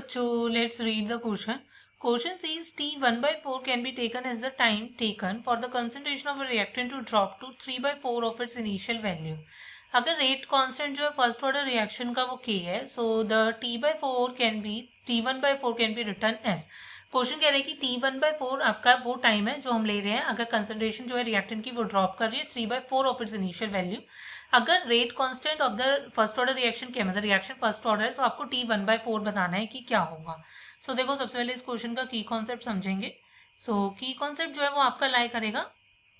बच्चों, let's read the question. Question says T1 by 4 can be taken as the time taken for the concentration of a reactant to drop to 3 by 4 of its initial value. अगर rate constant जो है first order reaction का वो k है, so the T/4 can be T1/4 can be written as. क्वेश्चन कह रहे हैं कि T1/4 आपका वो टाइम है जो हम ले रहे हैं अगर कंसंट्रेशन जो है रिएक्टेंट की वो ड्रॉप कर रही है 3/4 ऑफ इट्स इनिशियल वैल्यू. अगर rate constant of the first order reaction क्या मतलब रिएक्शन फर्स्ट ऑर्डर है, तो आपको T1/4 बताना है कि क्या होगा. सो देखो, सबसे पहले इस क्वेश्चन का की कॉन्सेप्ट समझेंगे. सो की कॉन्सेप्ट जो है वो आपका लाई करेगा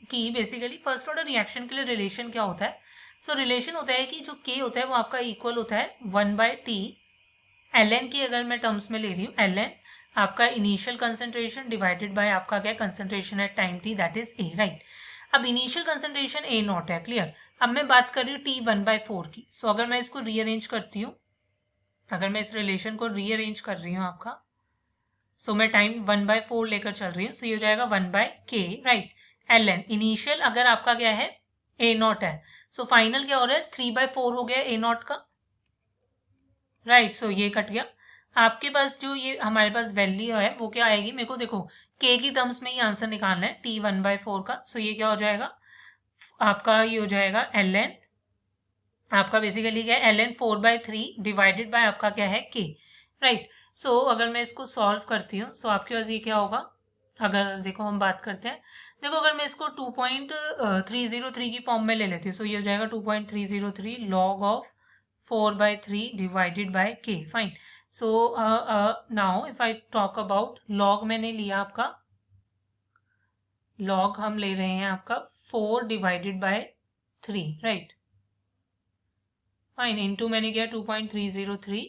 कि बेसिकली फर्स्ट ऑर्डर रिएक्शन के लिए रिलेशन क्या होता है. सो रिलेशन होता है कि जो के होता है वो आपका इक्वल होता है 1/T ln की. अगर मैं टर्म्स में ले रही हूँ ln आपका इनिशियल कंसंट्रेशन डिवाइडेड बाय आपका क्या concentration at time t, that is a, right. अब इनिशियल कंसंट्रेशन a नॉट है, क्लियर. अब मैं बात कर रही हूँ T1/4 की. सो अगर मैं इसको रीअरेंज करती हूँ, अगर मैं इस रिलेशन को रीअरेंज कर रही हूँ आपका, सो मैं टाइम 1/4 लेकर चल रही हूँ. सो ये हो जाएगा 1/k, राइट. ln इनिशियल अगर आपका क्या है a नॉट है, सो फाइनल क्या हो रहा है 3/4 हो गया a नॉट का, राइट. सो ये कट गया. आपके पास जो ये हमारे पास वैल्यू है वो क्या आएगी, मेरे को देखो k की टर्म्स में ही आंसर निकालना है T1/4 का. सो ये क्या हो जाएगा आपका, ये हो जाएगा ln आपका बेसिकली क्या है ln 4/3 डिवाइडेड बाय आपका क्या है k, राइट. सो अगर मैं इसको सॉल्व करती हूँ, सो आपके पास ये क्या होगा, अगर देखो हम बात करते हैं, देखो अगर मैं इसको 2.303 की फॉर्म में ले लेती हूँ, सो ये हो जाएगा 2.303 log of 4/3 divided by k, fine. So now if I talk about log, मैंने लिया आपका लॉग, हम ले रहे हैं आपका 4 divided by 3, right. Fine, into मैंने किया 2.303.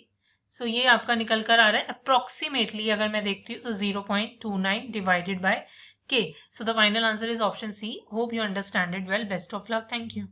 सो ये आपका निकल कर आ रहा है अप्रोक्सीमेटली, अगर मैं देखती हूँ तो 0.29 divided by k. So the final answer is option C. Hope you understand it well. Best of luck. Thank you.